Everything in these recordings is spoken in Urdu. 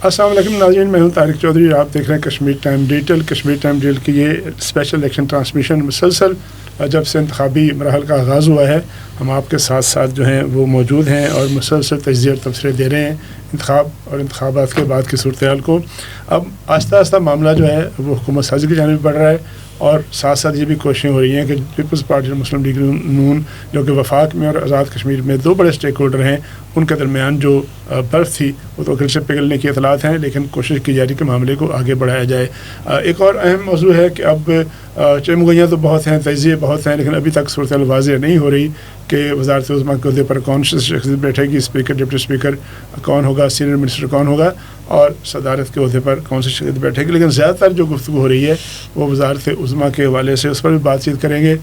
السلام علیکم ناظرین، میں ہوں طارق چودھری. آپ دیکھ رہے ہیں Kashmir time digital. Kashmir time digital کی یہ اسپیشل الیکشن ٹرانسمیشن مسلسل جب سے انتخابی مراحل کا آغاز ہوا ہے ہم آپ کے ساتھ ساتھ جو ہیں وہ موجود ہیں اور مسلسل تجزیے اور تبصرے دے رہے ہیں انتخاب اور انتخابات کے بعد کی صورتحال کو. اب آہستہ آہستہ معاملہ جو ہے وہ حکومت سازی کی جانب بڑھ رہا ہے اور ساتھ ساتھ یہ بھی کوششیں ہو رہی ہیں کہ پیپلز پارٹی اور مسلم لیگ نون جو کہ وفاق میں اور آزاد کشمیر میں دو بڑے اسٹیک ہولڈر ہیں ان کے درمیان جو برف تھی وہ تو اگل سے پگھلنے کی اطلاعات ہیں، لیکن کوشش کی جا رہی کہ معاملے کو آگے بڑھایا جائے. ایک اور اہم موضوع ہے کہ اب چمگوئیاں تو بہت ہیں، تجزیے بہت ہیں، لیکن ابھی تک صورتحال واضح نہیں ہو رہی کہ وزارت عظمیٰ کے عہدے پر کون سی شخصیت بیٹھے گی، اسپیکر ڈپٹی اسپیکر کون ہوگا، سینئر منسٹر کون ہوگا اور صدارت کے عہدے پر کون سی شخصیت بیٹھے گی. لیکن زیادہ تر جو گفتگو ہو رہی ہے وہ وزارت عظمیٰ کے حوالے سے، اس پر بھی بات چیت کریں گے.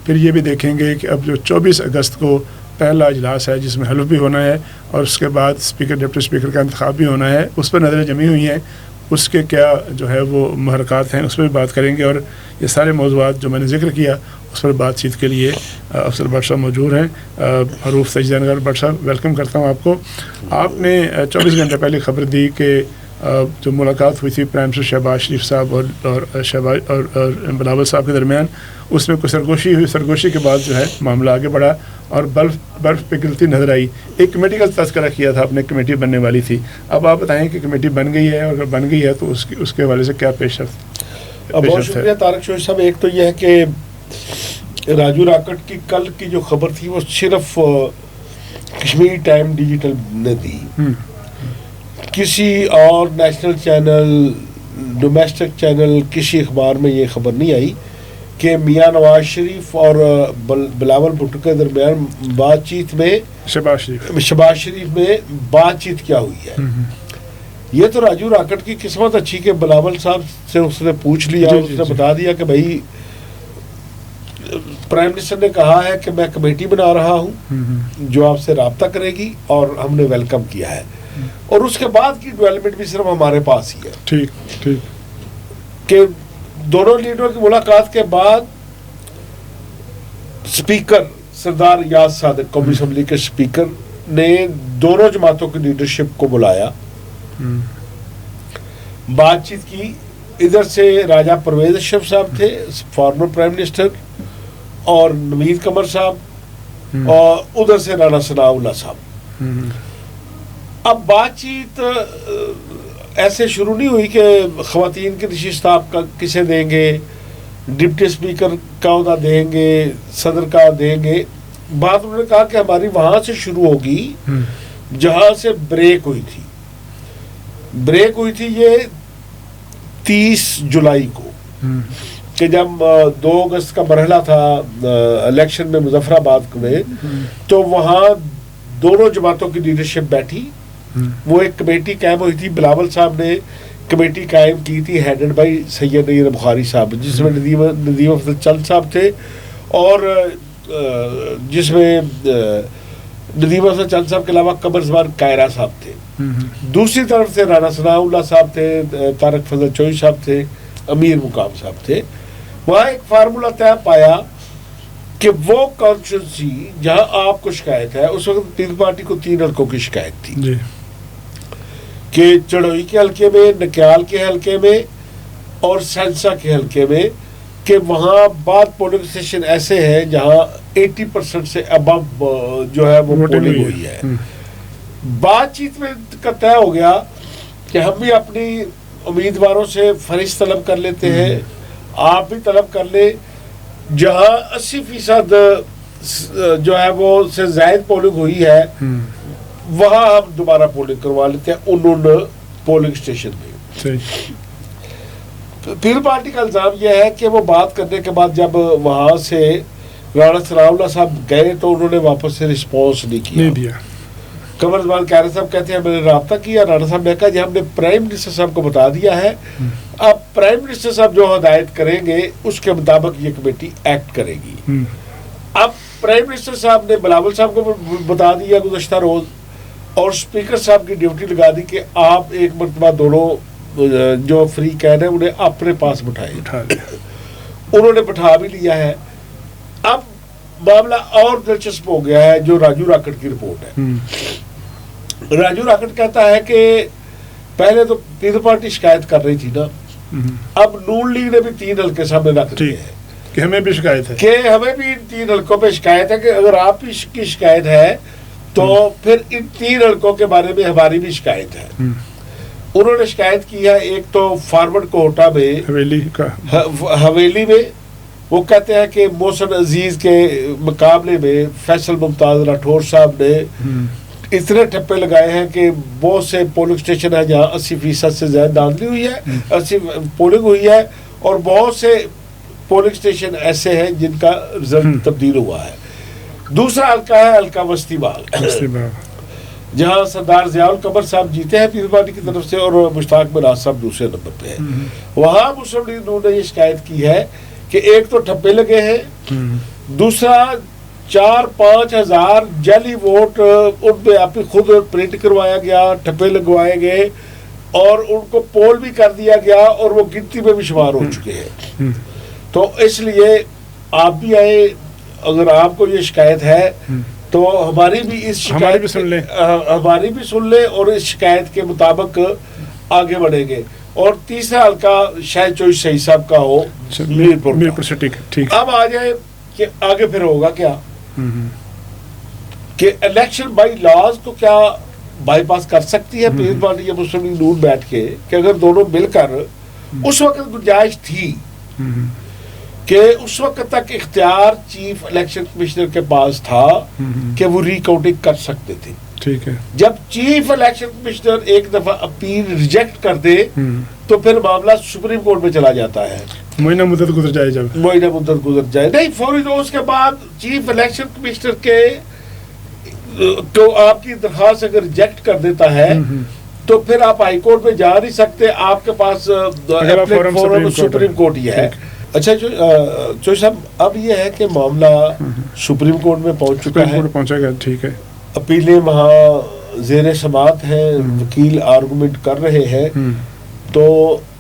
پھر یہ بھی دیکھیں گے کہ اب جو 24 اگست کو پہلا اجلاس ہے جس میں حلف بھی ہونا ہے اور اس کے بعد اسپیکر ڈپٹی اسپیکر کا انتخاب بھی ہونا ہے، اس پر نظریں جمی ہوئی ہیں، اس کے کیا جو ہے وہ محرکات ہیں اس پر بھی بات کریں گے. اور یہ سارے موضوعات جو میں نے ذکر کیا اس پر بات چیت کے لیے افسر بٹ صاحب موجود ہیں. حروف تجزیہ نگار بٹ صاحب، ویلکم کرتا ہوں آپ کو. آپ نے 24 گھنٹے پہلے خبر دی کہ جو ملاقات ہوئی تھی پرائم منسٹر شہباز شریف صاحب اور بلاول صاحب کے درمیان، اس میں کوئی سرگوشی ہوئی. سرگوشی کے بعد جو ہے معاملہ آگے بڑھا اور برف پگھلتی نظر آئی. ایک کمیٹی کا تذکرہ کیا تھا، اپنے کمیٹی بننے والی تھی. اب آپ بتائیں کہ کمیٹی بن گئی ہے اور اگر بن گئی ہے تو اس کے حوالے سے کیا پیش رفت؟ بہت شکریہ طارق چودھری صاحب. ایک تو یہ ہے کہ راجو راکٹ کی کل کی جو خبر تھی وہ صرف کشمیر ٹائم ڈیجیٹل نے دی، کسی اور نیشنل چینل، ڈومیسٹک چینل، کسی اخبار میں یہ خبر نہیں آئی کہ میاں نواز شریف اور بلاول بھٹو کے درمیان بات چیت میں شہباز شریف میں بات چیت کیا ہوئی ہے. یہ تو راجو راکٹ کی قسمت اچھی کہ بلاول صاحب سے اس نے پوچھ لیا، اس نے بتا دیا کہ بھائی پرائم منسٹر نے کہا ہے کہ میں کمیٹی بنا رہا ہوں جو آپ سے رابطہ کرے گی اور ہم نے ویلکم کیا ہے. اور اس کے بعد کی ڈیولپمنٹ بھی صرف ہمارے پاس ہی ہے. ٹھیک کہ دونوں لیڈروں کی ملاقات کے بعد اسپیکر سردار یاز صادق قومی اسمبلی کے اسپیکر نے دونوں جماعتوں کی لیڈرشپ کو بلایا، بات چیت کی. ادھر سے راجہ پرویز اشرف صاحب تھے فارمر پرائم منسٹر اور نوید قمر صاحب، اور ادھر سے رانا ثناء اللہ صاحب. اب بات چیت ایسے شروع نہیں ہوئی کہ خواتین کی نشست آپ کا کسے دیں گے، ڈپٹی اسپیکر کا عہدہ دیں گے، صدر کا دیں گے. بات انہوں نے کہا کہ ہماری وہاں سے شروع ہوگی جہاں سے بریک ہوئی تھی. یہ 30 جولائی کو کہ جب 2 اگست کا مرحلہ تھا الیکشن میں مظفر آباد میں، تو وہاں دونوں جماعتوں کی لیڈرشپ بیٹھی. وہ ایک کمیٹی قائم ہوئی تھی، بلاول صاحب نے کمیٹی قائم کی تھی ہیڈڈ بائی سید نیر بخاری صاحب، جس میں ندیم افضل چند صاحب تھے اور جس میں ندیم افضل چند صاحب کے علاوہ قمر زمان کائرہ صاحب تھے. دوسری طرف سے رانا ثناء اللہ صاحب تھے، طارق فضل چودھری صاحب تھے، امیر مقام صاحب تھے. وہاں ایک فارمولہ طے پایا کہ وہ کانسٹیٹوئنسی جہاں آپ کو شکایت ہے، اس وقت پیپلز پارٹی کو 3 حلقوں کی شکایت تھی کہ چڑوئی کے حلقے میں، نکیال کے حلقے میں اور سینسا کے حلقے میں، کہ وہاں بعض پولنگ اسٹیشن ایسے ہیں جہاں 80% سے ابو جو ہے وہ پولنگ ہوئی ہے. بات چیت میں کا طے ہو گیا کہ ہم بھی اپنی امیدواروں سے فہرست طلب کر لیتے ہیں، آپ بھی طلب کر لیں، جہاں 80% جو ہے وہ سے زائد پولنگ ہوئی ہے وہاں ہم دوبارہ پولنگ کروا لیتے ہیں انہوں پولنگ اسٹیشن میں. پیر پارٹی کا الزام یہ ہے کہ وہ بات کرنے کے بعد جب وہاں سے رانا ثناء اللہ صاحب گئے تو انہوں نے واپس سے رسپانس نہیں کیا. قمر زمان کائرہ صاحب کہتے ہیں میں نے رابطہ کیا، رانا صاحب نے کہا جی ہم نے پرائم منسٹر صاحب کو بتا دیا ہے، اب پرائم منسٹر صاحب جو ہدایت کریں گے اس کے مطابق یہ کمیٹی ایکٹ کرے گی. اب پرائم منسٹر صاحب نے بلاول صاحب کو بتا دیا گزشتہ روز اور اسپیکر صاحب کی ڈیوٹی لگا دی کہ آپ ایک مرتبہ دونوں جو فری کین ہیں انہیں اپنے پاس بٹھائے. انہوں نے بٹھا بھی لیا ہے. اب معاملہ اور دلچسپ ہو گیا ہے جو راجو راکٹ کی رپورٹ ہے. راجو راکٹ کہتا ہے کہ پہلے تو پیپل پارٹی شکایت کر رہی تھی نا، اب نون لیگ نے بھی 3 حلقے سامنے رکھ دیے ہیں کہ ہمیں بھی شکایت ہے، کہ ہمیں بھی ان 3 حلقوں پہ شکایت ہے، کہ اگر آپ کی شکایت ہے تو پھر ان 3 حلقوں کے بارے میں ہماری بھی شکایت ہے۔ انہوں نے شکایت کی ہے ایک تو فارورڈ کوٹا میں حویلی میں، وہ کہتے ہیں کہ محسن عزیز کے مقابلے میں فیصل ممتاز راٹھور صاحب نے اتنے ٹھپے لگائے ہیں کہ بہت سے پولنگ اسٹیشن ہیں جہاں 80% سے زیادہ دھاندلی ہوئی ہے، 80 پولنگ ہوئی ہے، اور بہت سے پولنگ اسٹیشن ایسے ہیں جن کا رزلٹ تبدیل ہوا ہے۔ دوسرا حلقہ ہے حلقہ وسطی باغ، جہاں سردار ضیاء القمر صاحب جیتے ہیں پیپل پارٹی کی طرف سے، اور مشتاق مناز صاحب دوسرے نمبر پہ ہیں۔ وہاں مسلم لیگ نون نے یہ شکایت کی ہے کہ ایک تو ٹھپے لگے ہیں، دوسرا 4-5 ہزار جعلی ووٹ ان پہ آپ خود پرنٹ کروایا گیا، ٹھپے لگوائے گئے، اور ان کو پول بھی کر دیا گیا، اور وہ گنتی میں بھی شمار ہو چکے ہیں۔ تو اس لیے آپ بھی آئے، اگر آپ کو یہ شکایت ہے تو ہماری بھی اس شکایت ہماری بھی سن لیں، اور اس شکایت کے مطابق آگے بڑھیں گے۔ اور تیسرا حلقہ شاید چوئی صحیح صاحب کا ہو میرپور سے۔ اب آ جائے کہ آگے پھر ہوگا کیا، کہ الیکشن بائی لاز کو کیا بائی پاس کر سکتی ہے پیپل پارٹی یا مسلم لیگ نون بیٹھ کے، کہ اگر دونوں مل کر، اس وقت گنجائش تھی کہ اس وقت تک اختیار چیف الیکشن کمشنر کے پاس تھا کہ وہ ری کاؤنٹنگ کر سکتے تھے۔ ٹھیک ہے، جب چیف الیکشن کمشنر ایک دفعہ اپیل ریجیکٹ کر دے تو پھر معاملہ سپریم کورٹ میں چلا جاتا ہے، مہینہ مدت گزر جائے، جب مہینہ مدت گزر جائے نہیں فوری، تو اس کے بعد چیف الیکشن کمشنر کے تو آپ کی درخواست اگر ریجیکٹ کر دیتا ہے تو پھر آپ ہائی کورٹ میں جا نہیں سکتے، آپ کے پاس فورم سپریم کورٹ ہی ہے۔ اچھا چوئی صاحب، اب یہ ہے کہ معاملہ سپریم کورٹ میں پہنچ چکا ہے، پہنچے گا، ٹھیک ہے، اپیلیں وہاں زیر سماعت ہیں، وکیل آرگومنٹ کر رہے ہیں، تو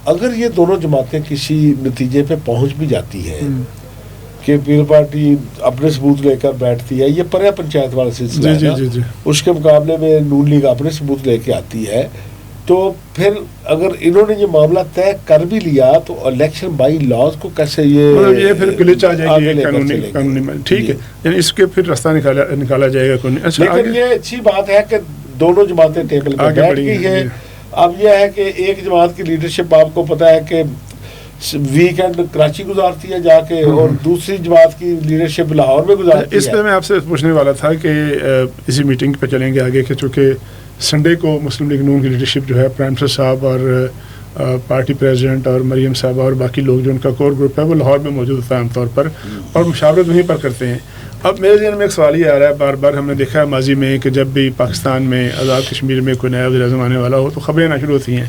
اگر یہ دونوں جماعتیں کسی نتیجے پہ پہنچ بھی جاتی ہیں کہ پیپل پارٹی اپنے ثبوت لے کر بیٹھتی ہے، یہ پریا پنچایت والا سلسلہ ہے نا، اس کے مقابلے میں نون لیگ اپنے ثبوت لے کے آتی ہے، تو پھر اگر انہوں نے یہ معاملہ طے کر بھی لیا تو الیکشن بائی لاز کو کیسے یہ پھر گلچ آ جائے گی قانونی میں، ٹھیک ہے، یعنی اس کے پھر راستہ نکالا جائے گا قانونی۔ لیکن یہ اچھی بات ہے کہ دونوں جماعتیں ٹیبل پہ بیٹھ گئی ہیں۔ اب یہ ہے کہ ایک جماعت کی لیڈرشپ آپ کو پتہ ہے کہ ویکینڈ کراچی گزارتی ہے جا کے، اور دوسری جماعت کی لیڈرشپ لاہور میں گزارتی ہے۔ اس پہ میں آپ سے پوچھنے والا تھا کہ اسی میٹنگ پہ چلیں گے آگے، کہ چونکہ سنڈے کو مسلم لیگ نون کی لیڈرشپ جو ہے پرائم منسٹر صاحب اور پارٹی پریزیڈنٹ اور مریم صاحبہ اور باقی لوگ جو ان کا کور گروپ ہے وہ لاہور میں موجود ہوتا ہے عام طور پر، اور مشاورت وہیں پر کرتے ہیں۔ اب میرے ذہن میں ایک سوال یہ آ رہا ہے، بار بار ہم نے دیکھا ہے ماضی میں کہ جب بھی پاکستان میں آزاد کشمیر میں کوئی نیا وزیر اعظم آنے والا ہو تو خبریں آنا شروع ہوتی ہیں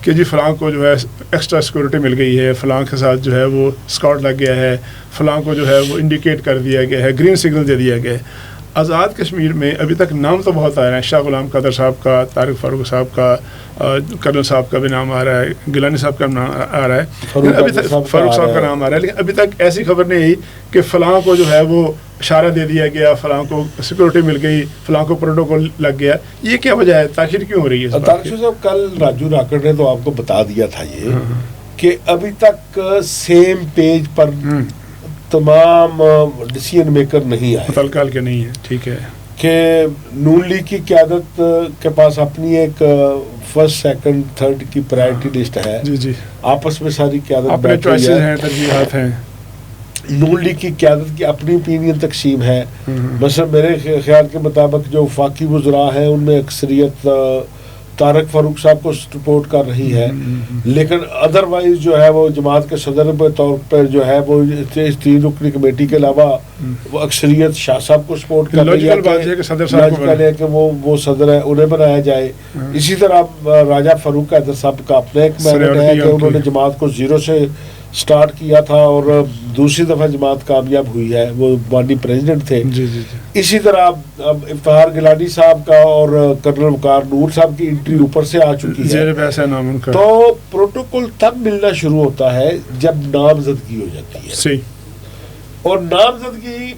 کہ جی فلاں کو جو ہے ایکسٹرا سیکورٹی مل گئی ہے، فلاں کے ساتھ جو ہے وہ اسکاٹ لگ گیا ہے، فلاں کو جو ہے وہ انڈیکیٹ کر دیا گیا ہے، گرین سگنل دے دیا گیا ہے۔ آزاد کشمیر میں ابھی تک نام تو بہت آ رہے ہیں، شاہ غلام قادر صاحب کا، طارق فاروق صاحب کا، کرنل صاحب کا بھی نام آ رہا ہے، گیلانی صاحب کا نام آ رہا ہے، ابھی تک فاروق صاحب کا نام آ رہا ہے، لیکن ابھی تک ایسی خبر نہیں آئی کہ فلاں کو جو ہے وہ اشارہ دے دیا گیا، فلاں کو سیکورٹی مل گئی، فلاں کو پروٹوکول لگ گیا۔ یہ کیا وجہ ہے، تاخیر کیوں ہو رہی ہے؟ طارق صاحب کل راجو راکڑ نے تو آپ کو بتا دیا تھا یہ کہ ابھی تک سیم پیج پر تمام ڈیسیژن میکر نہیں آئے، متعلقہ کے نہیں ہے، ٹھیک ہے، کہ نون لیگ کی قیادت کے پاس اپنی ایک فرسٹ سیکنڈ تھرڈ کی پرائرٹی لسٹ ہے، جی جی، آپس میں ساری قیادت اپنے چوائسز ہیں، ترجیحات ہیں، نون لیگ کی قیادت کی اپنی اوپینین تقسیم ہے۔ مثلا میرے خیال کے مطابق جو وفاقی وزراء ہیں ان میں اکثریت طارق فاروق صاحب کو سپورٹ کر رہی ہے، لیکن ادروائز جو ہے وہ جماعت کے صدر کے طور پر جو ہے وہ 3 رکنی کمیٹی کے علاوہ وہ اکثریت شاہ صاحب کو سپورٹ کر رہی ہے، لاجیکل ہے کہ وہ صدر ہے، انہیں بنایا جائے۔ اسی طرح راجہ فاروق حیدر صاحب کا اپنا ایک میرٹ ہے کہ انہوں نے جماعت کو 0 سے سٹارٹ کیا تھا اور دوسری دفعہ جماعت کامیاب ہوئی ہے، وہ بانی پریزیڈنٹ تھے۔ اسی طرح اب افتخار گیلانی صاحب کا اور کرنل وقار نور صاحب کی انٹری اوپر سے آ چکی ہے، تو پروٹوکول تب ملنا شروع ہوتا ہے جب نامزدگی ہو جاتی ہے، اور نامزدگی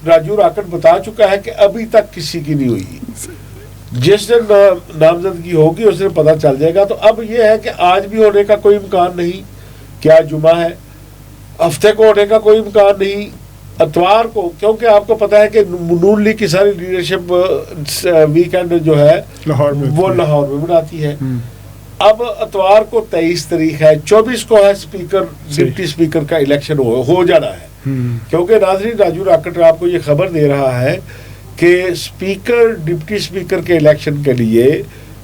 راجو راکڑ بتا چکا ہے کہ ابھی تک کسی کی نہیں ہوئی، جس دن نامزدگی ہوگی اس دن پتہ چل جائے گا. تو اب یہ ہے کہ آج بھی ہونے کا کوئی امکان نہیں کہ آج جمعہ ہے, ہفتے کو ہونے کا کوئی امکان نہیں, اتوار کو, کیونکہ آپ کو پتا ہے کہ نون لیگ کی ساری لیڈرشپ ویکینڈ جو ہے وہ لاہور میں مناتی ہے. اب اتوار کو 23 تاریخ ہے, 24 کو ہے اسپیکر ڈپٹی اسپیکر کا الیکشن ہو جانا ہے. کیونکہ ناظرین راجو راکٹ آپ کو یہ خبر دے رہا ہے کہ اسپیکر ڈپٹی اسپیکر کے الیکشن کے لیے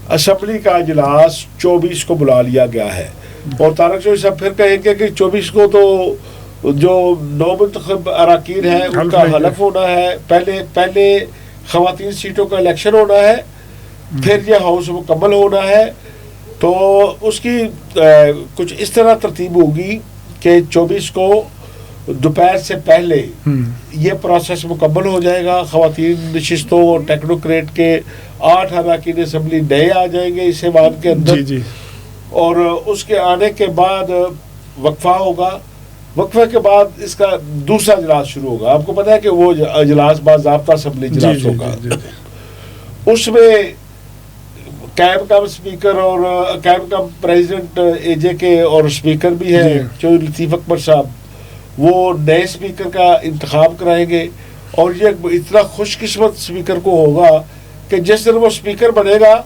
اسمبلی کا اجلاس 24 کو بلا لیا گیا ہے. اور طارق شوقی صاحب پھر کہیں گے کہ 24 کو تو جو نو منتخب اراکین ہیں ان کا حلف ہونا ہے, پہلے خواتین سیٹوں کا الیکشن ہونا ہے, پھر یہ ہاؤس مکمل ہونا ہے. تو اس کی کچھ اس طرح ترتیب ہوگی کہ 24 کو دوپہر سے پہلے یہ پروسیس مکمل ہو جائے گا. خواتین نشستوں اور ٹیکنوکریٹ کے 8 اراکین اسمبلی نئے آ جائیں گے اس ایوان کے اندر. اور اس کے آنے کے بعد وقفہ ہوگا, وقفے کے بعد اس کا دوسرا اجلاس شروع ہوگا. آپ کو پتا ہے کہ وہ اجلاس باضابطہ اسمبلی اجلاس ہوگا. اس میں قائم کم اسپیکر اور قائم کم پریزیڈنٹ اے جے کے اور اسپیکر بھی ہیں چودھری لطیف اکبر صاحب, وہ نئے اسپیکر کا انتخاب کرائیں گے. اور یہ اتنا خوش قسمت اسپیکر کو ہوگا کہ جس دن وہ اسپیکر بنے گا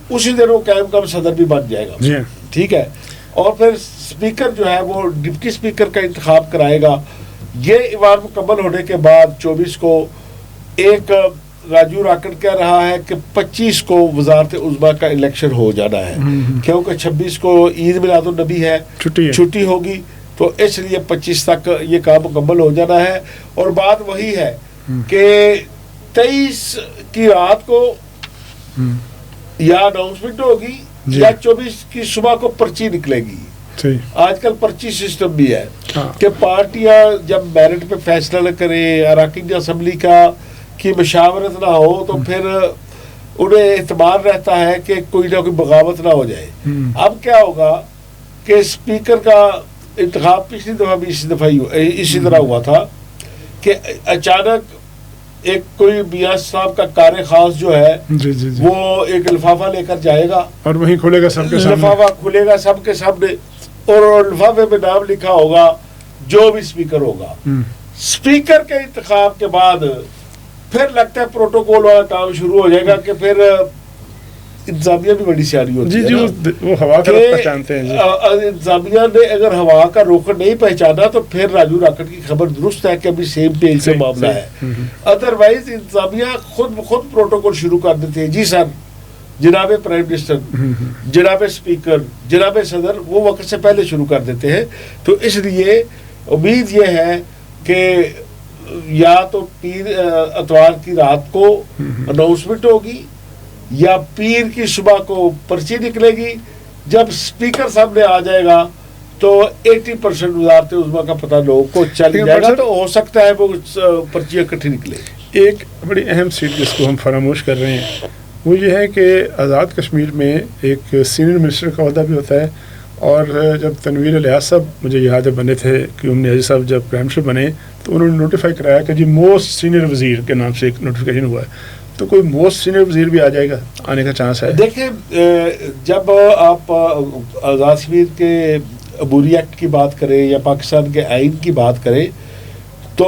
اسی دن وہ قائم کم صدر بھی بن جائے گا. ٹھیک ہے. اور پھر اسپیکر جو ہے وہ ڈپٹی اسپیکر کا انتخاب کرائے گا. یہ ایوان مکمل ہونے کے بعد 24 کو ایک راجو راکٹ کہہ رہا ہے کہ 25 کو وزارت عظمیٰ کا الیکشن ہو جانا ہے, کیونکہ 26 کو عید میلاد النبی ہے, چھٹی ہوگی, تو اس لیے 25 تک یہ کام مکمل ہو جانا ہے. اور بات وہی ہے کہ 23 کی رات کو یا اناؤنسمنٹ ہوگی یا 24 کی صبح کو پرچی نکلے گی. آج کل پرچی سسٹم بھی ہے کہ پارٹیاں جب میرٹ پہ فیصلہ نہ کریں, اراکین اسمبلی کی مشاورت نہ ہو, تو پھر انہیں اعتماد رہتا ہے کہ کوئی نہ کوئی بغاوت نہ ہو جائے. اب کیا ہوگا کہ اسپیکر کا انتخاب پچھلی دفعہ بھی اسی طرح ہوا تھا کہ اچانک ایک کوئی میاں صاحب کا کار خاص جو ہے وہ ایک لفافہ لے کر جائے گا اور وہیں کھلے گا سب کے سامنے, لفافہ کھلے گا سب کے سامنے, اور لفافے میں نام لکھا ہوگا جو بھی اسپیکر ہوگا. اسپیکر کے انتخاب کے بعد پھر لگتا ہے پروٹوکول والا کام شروع ہو جائے گا کہ پھر انتظامیہ بھی بڑی سیاری ہوتی ہے. وہ ہوا کا رخ پہچانتے ہیں. انتظامیہ نے اگر ہوا کا رخ نہیں پہچانا تو پھر راجو راکٹ کی خبر درست ہے کہ ابھی سیم پیج سے معاملہ ہے. ادروائز انتظامیہ خود پروٹوکول شروع کر دیتے ہیں. جی سر, جناب پرائم منسٹر, جناب اسپیکر, جناب صدر, وہ وقت سے پہلے شروع کر دیتے ہیں. تو اس لیے امید یہ ہے کہ یا تو اتوار کی رات کو اناؤنسمنٹ ہوگی یا پیر کی صبح کو پرچی نکلے گی. جب اسپیکر سامنے آ جائے گا تو 80% وزارت عظمیٰ کا پتہ لوگوں کو چل جائے گا. تو ہو سکتا ہے وہ پرچی اکٹھی نکلے. ایک بڑی اہم سیٹ جس کو ہم فراموش کر رہے ہیں وہ یہ ہے کہ آزاد کشمیر میں ایک سینئر منسٹر کا عہدہ بھی ہوتا ہے. اور جب تنویر الیاس صاحب مجھے یاد بنے تھے کہ نیازی صاحب جب پرائم منسٹر بنے تو انہوں نے نوٹیفائی کرایا کہ جی موسٹ سینئر وزیر کے نام سے ایک نوٹیفیکیشن ہوا ہے. تو کوئی موسٹ سینئر وزیر بھی آ جائے گا, آنے کا چانس ہے. دیکھیں, جب آپ آزاد کشمیر کے عبوری ایکٹ کی بات کریں یا پاکستان کے آئین کی بات کریں تو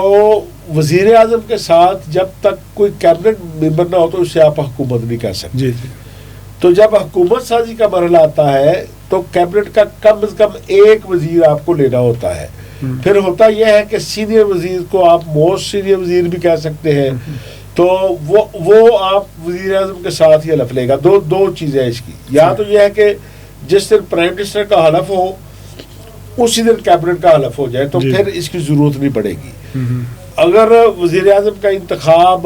وزیر اعظم کے ساتھ جب تک کوئی کیبنٹ ممبر نہ ہو تو اس سے آپ حکومت نہیں کر سکتے. جی. تو جب حکومت سازی کا مرحلہ آتا ہے تو کیبنٹ کا کم از کم ایک وزیر آپ کو لینا ہوتا ہے. پھر ہوتا یہ ہے کہ سینئر وزیر کو آپ موسٹ سینئر وزیر بھی کہہ سکتے ہیں. تو وہ آپ وزیر اعظم کے ساتھ ہی حلف لے گا. دو چیزیں اس کی, یا تو یہ ہے کہ جس دن پرائم منسٹر کا حلف ہو اسی دن کیبنٹ کا حلف ہو جائے تو پھر اس کی ضرورت نہیں پڑے گی. اگر وزیر اعظم کا انتخاب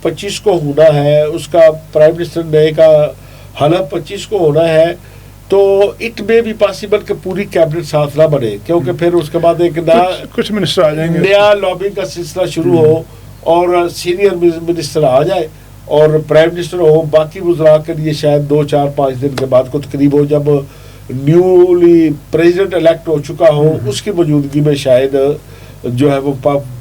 25 کو ہونا ہے, اس کا پرائم منسٹر نئے کا حلف 25 کو ہونا ہے, تو اٹ میں بھی پاسبل کہ پوری کیبنٹ ساتھ نہ بنے, کیونکہ پھر اس کے بعد ایک کچھ منسٹر آ جائیں گے, نیا لابنگ کا سلسلہ شروع ہو اور سینئر منسٹر آ جائے اور پرائم منسٹر ہو. باقی وزراء کے لیے شاید 2-4-5 دن کے بعد کو تقریب ہو جب نیولی پریزیڈنٹ الیکٹ ہو چکا ہو, اس کی موجودگی میں شاید جو ہے وہ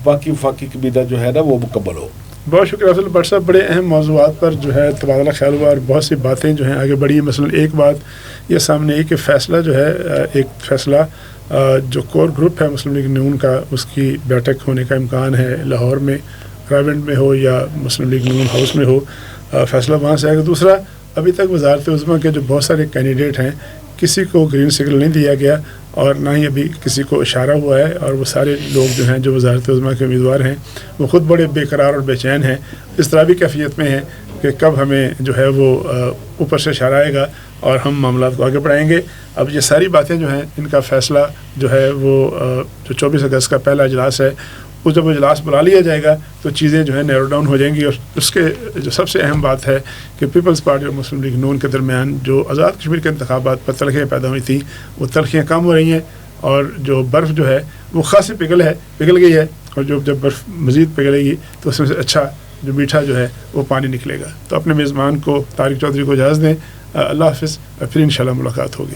باقی وفاقی کابینہ جو ہے نا وہ مکمل ہو. بہت شکریہ افضل بٹ صاحب، بڑے اہم موضوعات پر جو ہے تبادلہ خیال ہوا اور بہت سی باتیں جو ہیں آگے بڑھی. مثلا ایک بات یہ سامنے ہے کہ فیصلہ جو ہے ایک فیصلہ جو کور گروپ ہے مسلم لیگ نون کا، اس کی بیٹھک ہونے کا امکان ہے لاہور میں، راولپنڈی میں ہو یا مسلم لیگ نون ہاؤس میں ہو، فیصلہ وہاں سے آئے گا. دوسرا، ابھی تک وزارت عظمیٰ کے جو بہت سارے کینڈیڈیٹ ہیں کسی کو گرین سگنل نہیں دیا گیا اور نہ ہی ابھی کسی کو اشارہ ہوا ہے، اور وہ سارے لوگ جو ہیں جو وزارت عظمیٰ کے امیدوار ہیں وہ خود بڑے بے قرار اور بے چین ہیں، اس طرح بھی کیفیت میں ہیں کہ کب ہمیں جو ہے وہ اوپر سے اشارہ آئے گا اور ہم معاملات کو آگے بڑھائیں گے. اب یہ ساری باتیں جو ہیں ان کا فیصلہ جو ہے وہ جو 24 اگست کا پہلا اجلاس ہے، وہ جب اجلاس بلا لیا جائے گا تو چیزیں جو ہے نیرو ڈاؤن ہو جائیں گی. اور اس کے جو سب سے اہم بات ہے کہ پیپلز پارٹی اور مسلم لیگ نون کے درمیان جو آزاد کشمیر کے انتخابات پر تلخیاں پیدا ہوئی تھیں وہ تلخیاں کم ہو رہی ہیں، اور جو برف جو ہے وہ خاصی پگھل گئی ہے، اور جب برف مزید پگھلے گی تو اس میں سے اچھا جو میٹھا جو ہے وہ پانی نکلے گا. تو اپنے میزبان کو طارق چودھری کو اجازت دیں. اللہ حافظ، پھر انشاءاللہ ملاقات ہوگی.